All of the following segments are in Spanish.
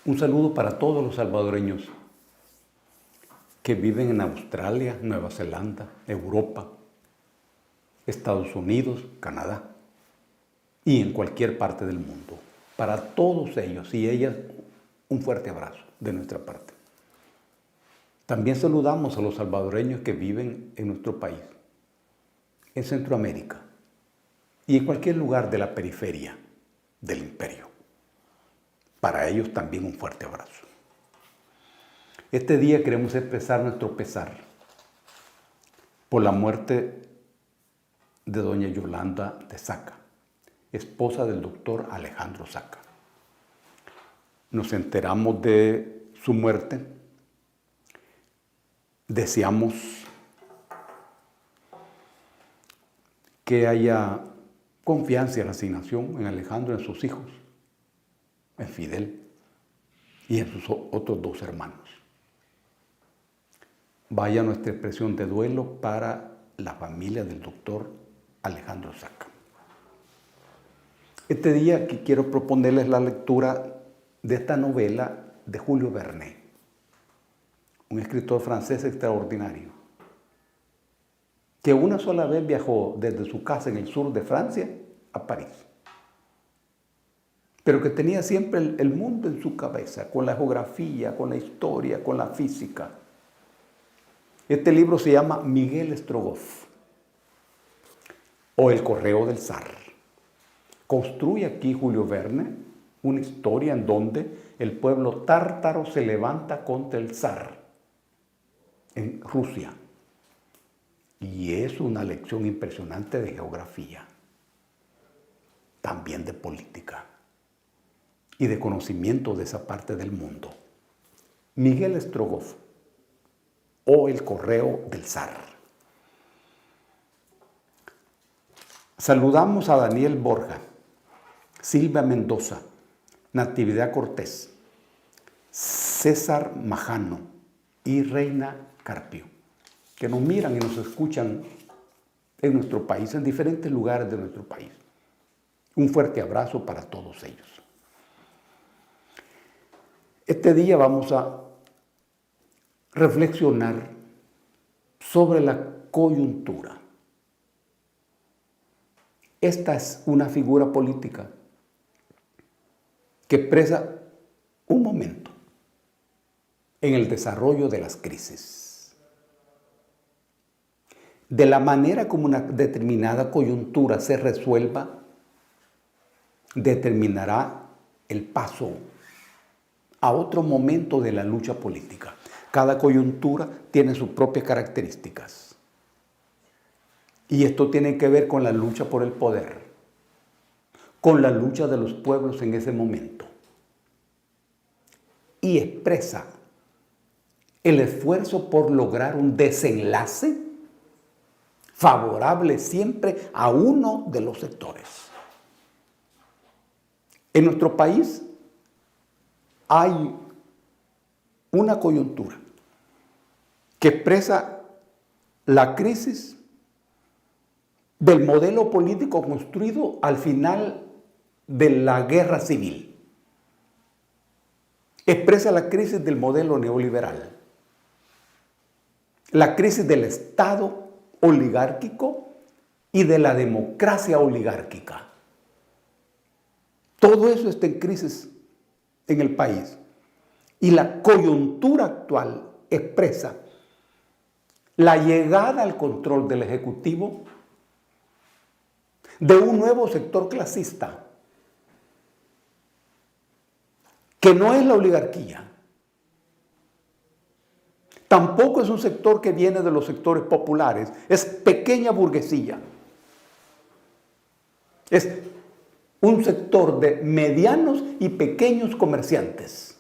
Un saludo para todos los salvadoreños que viven en Australia, Nueva Zelanda, Europa, Estados Unidos, Canadá y en cualquier parte del mundo. Para todos ellos y ellas, un fuerte abrazo de nuestra parte. También saludamos a los salvadoreños que viven en nuestro país, en Centroamérica y en cualquier lugar de la periferia del imperio. Para ellos también un fuerte abrazo. Este día queremos expresar nuestro pesar por la muerte de doña Yolanda de Saca, esposa del doctor Alejandro Saca. Nos enteramos de su muerte. Deseamos que haya confianza y resignación en Alejandro, en sus hijos, en Fidel y en sus otros dos hermanos. Vaya nuestra expresión de duelo para la familia del doctor Alejandro Saca. Este día quiero proponerles la lectura de esta novela de Julio Verne, un escritor francés extraordinario, que una sola vez viajó desde su casa en el sur de Francia a París, pero que tenía siempre el mundo en su cabeza, con la geografía, con la historia, con la física. Este libro se llama Miguel Strogoff, o El correo del zar. Construye aquí Julio Verne una historia en donde el pueblo tártaro se levanta contra el zar en Rusia. Y es una lección impresionante de geografía, también de política y de conocimiento de esa parte del mundo. Miguel Strogoff, o El correo del zar. Saludamos a Daniel Borja, Silvia Mendoza, Natividad Cortés, César Majano y Reina Carpio, que nos miran y nos escuchan en nuestro país, en diferentes lugares de nuestro país. Un fuerte abrazo para todos ellos. Este día vamos a reflexionar sobre la coyuntura. Esta es una figura política que expresa un momento en el desarrollo de las crisis. De la manera como una determinada coyuntura se resuelva, determinará el paso a otro momento de la lucha política. Cada coyuntura tiene sus propias características. Y esto tiene que ver con la lucha por el poder, con la lucha de los pueblos en ese momento. Y expresa el esfuerzo por lograr un desenlace favorable siempre a uno de los sectores. En nuestro país hay una coyuntura que expresa la crisis del modelo político construido al final de la guerra civil. Expresa la crisis del modelo neoliberal, la crisis del Estado oligárquico y de la democracia oligárquica. Todo eso está en crisis en el país. Y la coyuntura actual expresa la llegada al control del Ejecutivo de un nuevo sector clasista, que no es la oligarquía. Tampoco es un sector que viene de los sectores populares, es pequeña burguesía. Es un sector de medianos y pequeños comerciantes.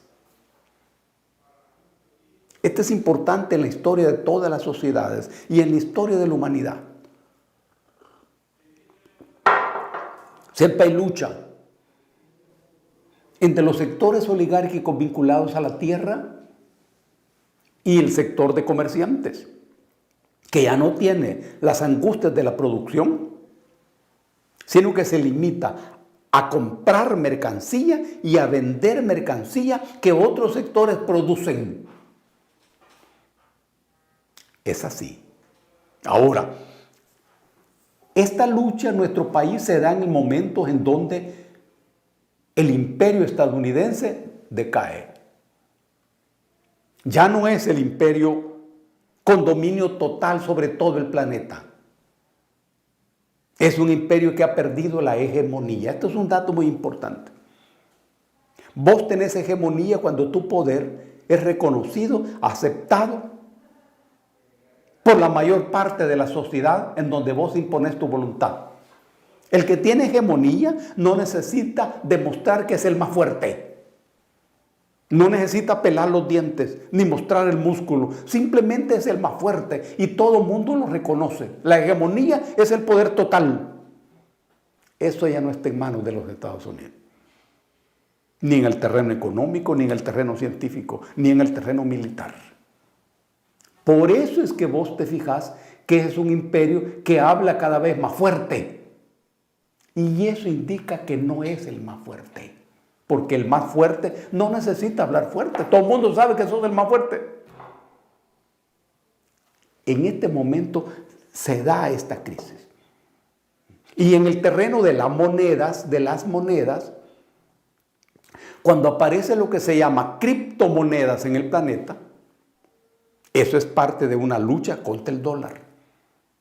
Esto es importante en la historia de todas las sociedades y en la historia de la humanidad. Siempre hay lucha entre los sectores oligárquicos vinculados a la tierra y el sector de comerciantes, que ya no tiene las angustias de la producción, sino que se limita a comprar mercancía y a vender mercancía que otros sectores producen. Es así. Ahora, esta lucha en nuestro país se da en momentos en donde el imperio estadounidense decae. Ya no es el imperio con dominio total sobre todo el planeta. Es un imperio que ha perdido la hegemonía. Esto es un dato muy importante. Vos tenés hegemonía cuando tu poder es reconocido, aceptado por la mayor parte de la sociedad en donde vos impones tu voluntad. El que tiene hegemonía no necesita demostrar que es el más fuerte. No necesita pelar los dientes ni mostrar el músculo. Simplemente es el más fuerte y todo el mundo lo reconoce. La hegemonía es el poder total. Eso ya no está en manos de los Estados Unidos. Ni en el terreno económico, ni en el terreno científico, ni en el terreno militar. Por eso es que vos te fijás que es un imperio que habla cada vez más fuerte. Y eso indica que no es el más fuerte. Porque el más fuerte no necesita hablar fuerte. Todo el mundo sabe que sos el más fuerte. En este momento se da esta crisis. Y en el terreno de las monedas, cuando aparece lo que se llama criptomonedas en el planeta, eso es parte de una lucha contra el dólar.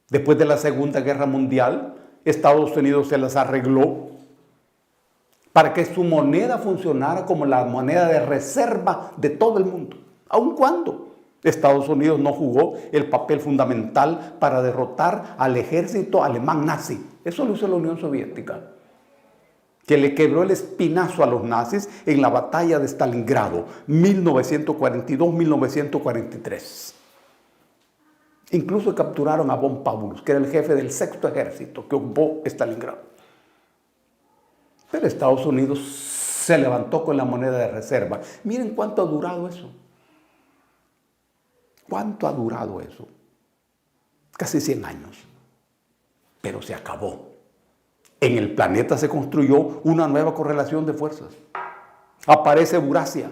Después de la Segunda Guerra Mundial, Estados Unidos se las arregló para que su moneda funcionara como la moneda de reserva de todo el mundo. Aun cuando Estados Unidos no jugó el papel fundamental para derrotar al ejército alemán nazi. Eso lo hizo la Unión Soviética, que le quebró el espinazo a los nazis en la batalla de Stalingrado, 1942-1943. Incluso capturaron a von Paulus, que era el jefe del sexto ejército que ocupó Stalingrado. Pero Estados Unidos se levantó con la moneda de reserva. Miren cuánto ha durado eso. ¿Cuánto ha durado eso? Casi 100 años. Pero se acabó. En el planeta se construyó una nueva correlación de fuerzas. Aparece Eurasia.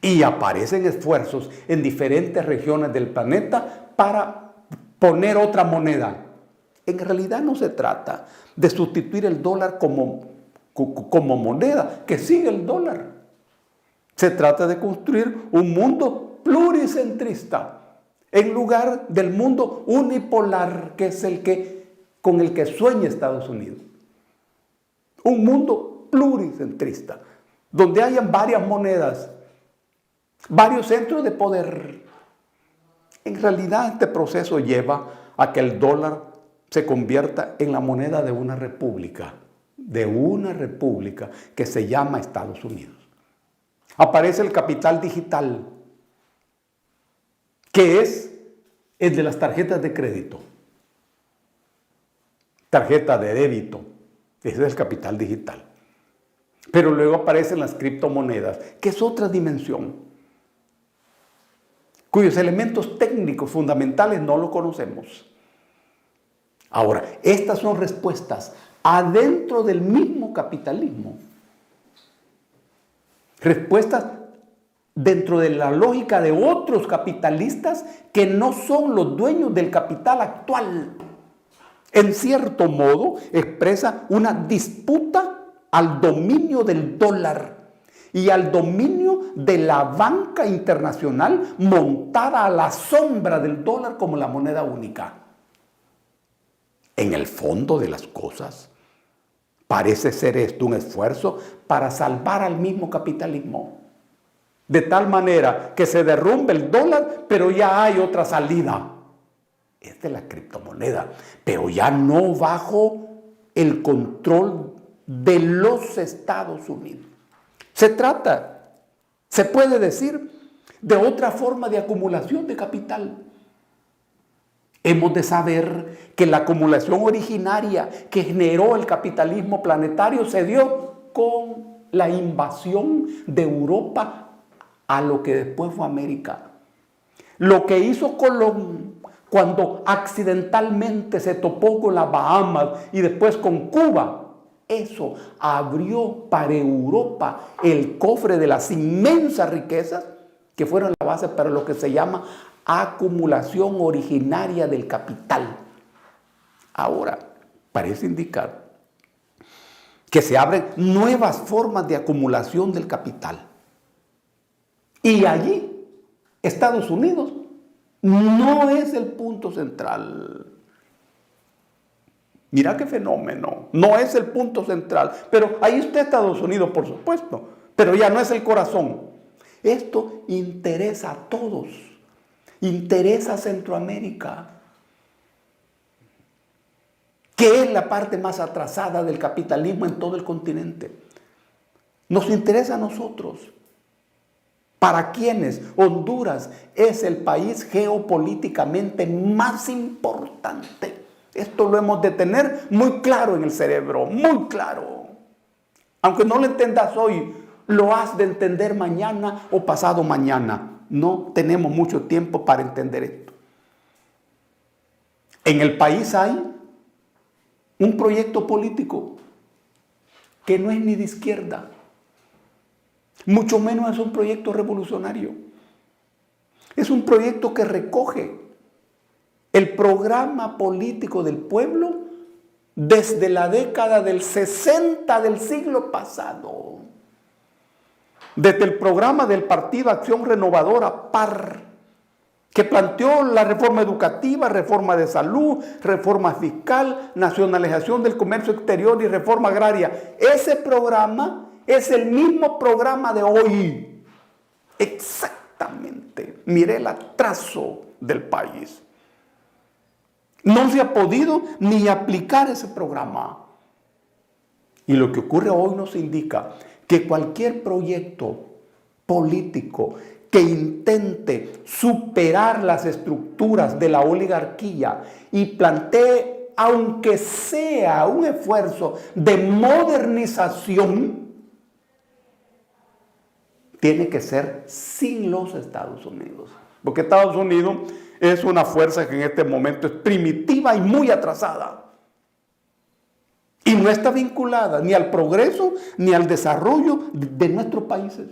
Y aparecen esfuerzos en diferentes regiones del planeta para poner otra moneda. En realidad no se trata de sustituir el dólar como moneda que sigue el dólar. Se trata de construir un mundo pluricentrista en lugar del mundo unipolar que es con el que sueña Estados Unidos. Un mundo pluricentrista donde hayan varias monedas, varios centros de poder. En realidad este proceso lleva a que el dólar se convierta en la moneda de una república que se llama Estados Unidos. Aparece el capital digital, que es el de las tarjetas de crédito, tarjeta de débito, ese es el capital digital. Pero luego aparecen las criptomonedas, que es otra dimensión, cuyos elementos técnicos fundamentales no lo conocemos. Ahora, estas son respuestas adentro del mismo capitalismo. Respuestas dentro de la lógica de otros capitalistas que no son los dueños del capital actual. En cierto modo, expresa una disputa al dominio del dólar y al dominio de la banca internacional montada a la sombra del dólar como la moneda única. En el fondo de las cosas, parece ser esto un esfuerzo para salvar al mismo capitalismo. De tal manera que se derrumbe el dólar, pero ya hay otra salida. Es de la criptomoneda, pero ya no bajo el control de los Estados Unidos. Se puede decir, de otra forma de acumulación de capital. Hemos de saber que la acumulación originaria que generó el capitalismo planetario se dio con la invasión de Europa a lo que después fue América. Lo que hizo Colón cuando accidentalmente se topó con las Bahamas y después con Cuba, Eso abrió para Europa el cofre de las inmensas riquezas que fueron la base para lo que se llama acumulación originaria del capital. Ahora, parece indicar que se abren nuevas formas de acumulación del capital. Y allí, Estados Unidos no es el punto central. Mira qué fenómeno. No es el punto central. Pero ahí está Estados Unidos, por supuesto. Pero ya no es el corazón. Esto interesa a todos. Interesa a Centroamérica, que es la parte más atrasada del capitalismo en todo el continente. Nos interesa a nosotros. ¿Para quiénes? Honduras es el país geopolíticamente más importante. Esto lo hemos de tener muy claro en el cerebro, muy claro. Aunque no lo entendas hoy, lo has de entender mañana o pasado mañana. No tenemos mucho tiempo para entender esto. En el país hay un proyecto político que no es ni de izquierda, mucho menos es un proyecto revolucionario. Es un proyecto que recoge el programa político del pueblo desde la década del 60 del siglo pasado. Desde el programa del Partido Acción Renovadora, PAR, que planteó la reforma educativa, reforma de salud, reforma fiscal, nacionalización del comercio exterior y reforma agraria. Ese programa es el mismo programa de hoy. Exactamente. Mire el atraso del país. No se ha podido ni aplicar ese programa. Y lo que ocurre hoy nos indica que cualquier proyecto político que intente superar las estructuras de la oligarquía y plantee, aunque sea un esfuerzo de modernización, tiene que ser sin los Estados Unidos. Porque Estados Unidos es una fuerza que en este momento es primitiva y muy atrasada. Y no está vinculada ni al progreso ni al desarrollo de nuestros países.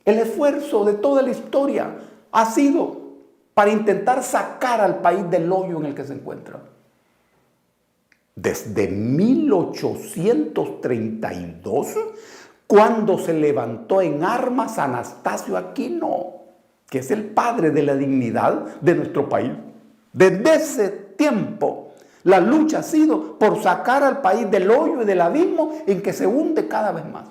El esfuerzo de toda la historia ha sido para intentar sacar al país del hoyo en el que se encuentra. Desde 1832, cuando se levantó en armas Anastasio Aquino, que es el padre de la dignidad de nuestro país. Desde ese tiempo, la lucha ha sido por sacar al país del hoyo y del abismo en que se hunde cada vez más.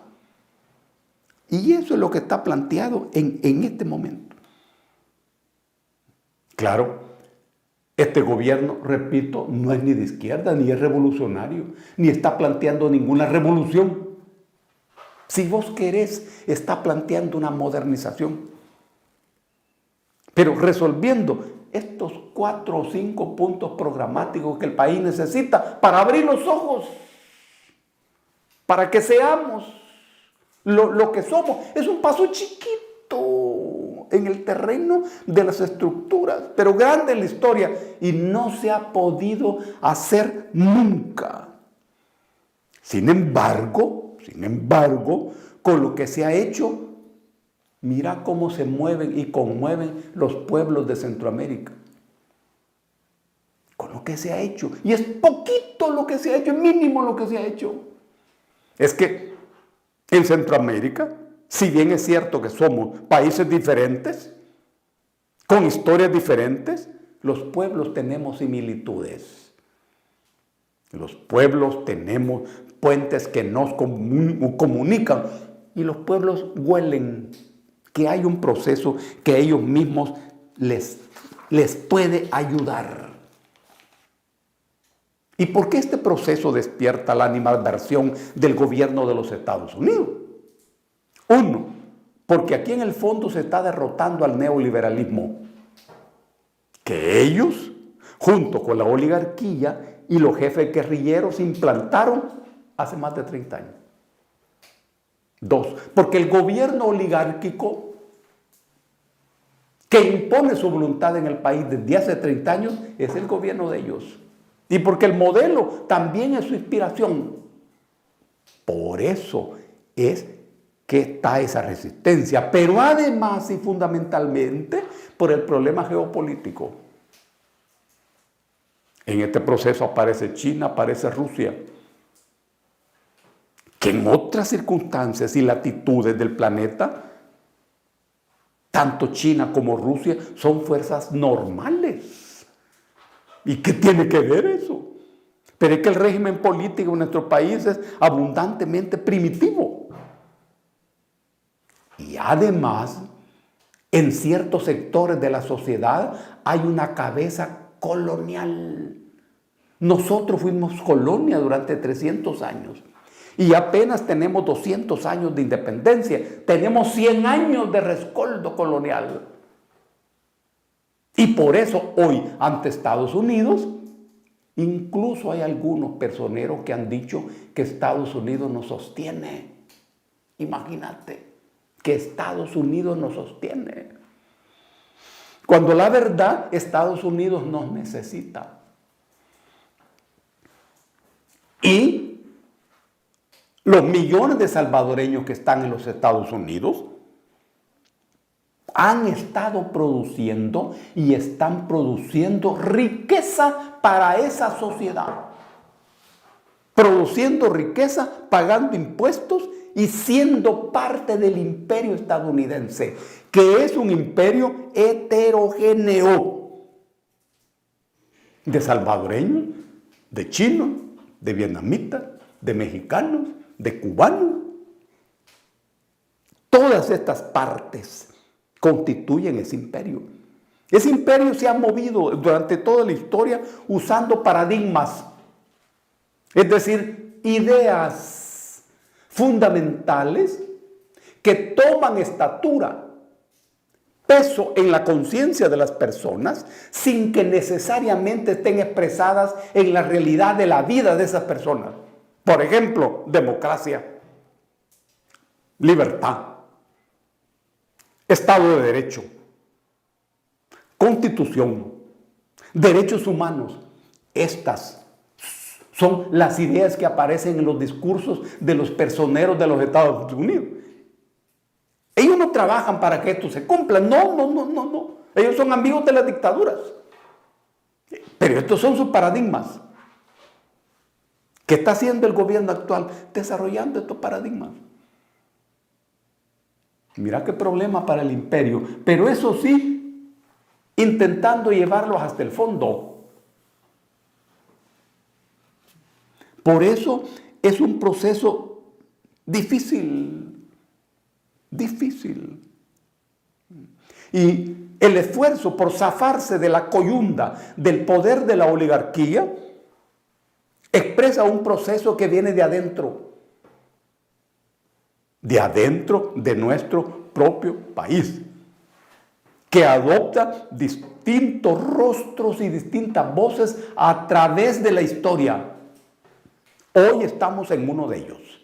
Y eso es lo que está planteado en este momento. Claro, este gobierno, repito, no es ni de izquierda, ni es revolucionario, ni está planteando ninguna revolución. Si vos querés, está planteando una modernización. Pero resolviendo estos 4 o 5 puntos programáticos que el país necesita para abrir los ojos, para que seamos lo que somos. Es un paso chiquito en el terreno de las estructuras, pero grande en la historia, y no se ha podido hacer nunca. Sin embargo, con lo que se ha hecho, mira cómo se mueven y conmueven los pueblos de Centroamérica. Con lo que se ha hecho. Y es poquito lo que se ha hecho, es mínimo lo que se ha hecho. Es que en Centroamérica, si bien es cierto que somos países diferentes, con historias diferentes, los pueblos tenemos similitudes. Los pueblos tenemos puentes que nos comunican, y los pueblos huelen que hay un proceso que a ellos mismos les puede ayudar. ¿Y por qué este proceso despierta la animadversión del gobierno de los Estados Unidos? Uno, porque aquí en el fondo se está derrotando al neoliberalismo, que ellos, junto con la oligarquía y los jefes guerrilleros, implantaron hace más de 30 años. Dos, porque el gobierno oligárquico que impone su voluntad en el país desde hace 30 años es el gobierno de ellos. Y porque el modelo también es su inspiración. Por eso es que está esa resistencia, pero además y fundamentalmente por el problema geopolítico. En este proceso aparece China, aparece Rusia, que en otras circunstancias y latitudes del planeta, tanto China como Rusia son fuerzas normales. ¿Y qué tiene que ver eso? Pero es que el régimen político en nuestro país es abundantemente primitivo. Y además, en ciertos sectores de la sociedad hay una cabeza colonial. Nosotros fuimos colonia durante 300 años y apenas tenemos 200 años de independencia. Tenemos 100 años de rescoldo colonial. Y por eso hoy, ante Estados Unidos, incluso hay algunos personeros que han dicho que Estados Unidos nos sostiene. Imagínate, que Estados Unidos nos sostiene. Cuando la verdad, Estados Unidos nos necesita. Y los millones de salvadoreños que están en los Estados Unidos han estado produciendo y están produciendo riqueza para esa sociedad. Produciendo riqueza, pagando impuestos y siendo parte del imperio estadounidense, que es un imperio heterogéneo de salvadoreños, de chinos, de vietnamitas, de mexicanos, de cubanos. Todas estas partes constituyen ese imperio. Ese imperio se ha movido durante toda la historia usando paradigmas, es decir, ideas fundamentales que toman estatura, peso en la conciencia de las personas sin que necesariamente estén expresadas en la realidad de la vida de esas personas. Por ejemplo, democracia, libertad, Estado de Derecho, Constitución, derechos humanos. Estas son las ideas que aparecen en los discursos de los personeros de los Estados Unidos. Ellos no trabajan para que esto se cumpla. No. Ellos son amigos de las dictaduras. Pero estos son sus paradigmas. ¿Qué está haciendo el gobierno actual? Desarrollando estos paradigmas. Mira qué problema para el imperio. Pero eso sí, intentando llevarlos hasta el fondo. Por eso es un proceso difícil. Y el esfuerzo por zafarse de la coyunda del poder de la oligarquía expresa un proceso que viene de adentro de nuestro propio país, que adopta distintos rostros y distintas voces a través de la historia. Hoy estamos en uno de ellos.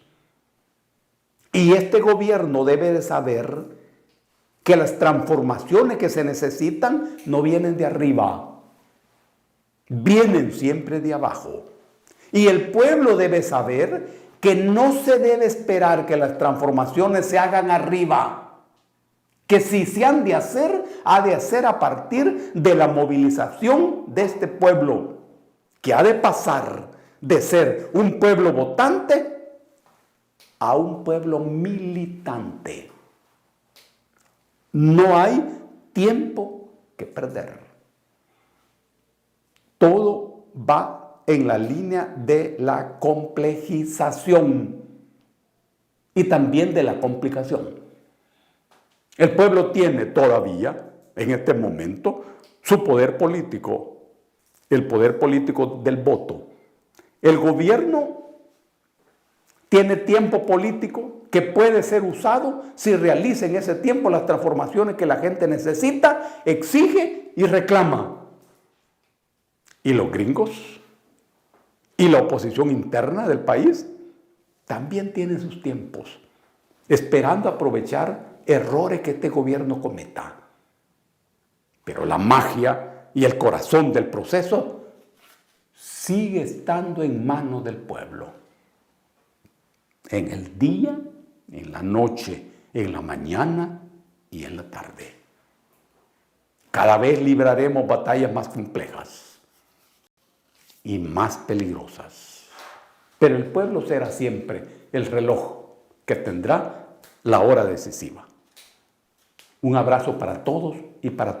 Y este gobierno debe de saber que las transformaciones que se necesitan no vienen de arriba, vienen siempre de abajo. Y el pueblo debe saber que no se debe esperar que las transformaciones se hagan arriba, que si se han de hacer, ha de hacer a partir de la movilización de este pueblo, que ha de pasar de ser un pueblo votante a un pueblo militante. No hay tiempo que perder. Todo va en la línea de la complejización y también de la complicación. El pueblo tiene todavía, en este momento, su poder político, el poder político del voto. El gobierno tiene tiempo político que puede ser usado si realiza en ese tiempo las transformaciones que la gente necesita, exige y reclama. Y los gringos y la oposición interna del país también tienen sus tiempos, esperando aprovechar errores que este gobierno cometa. Pero la magia y el corazón del proceso sigue estando en manos del pueblo. en el día, en la noche, en la mañana y en la tarde. Cada vez libraremos batallas más complejas y más peligrosas. Pero el pueblo será siempre el reloj que tendrá la hora decisiva. Un abrazo para todos y para todas.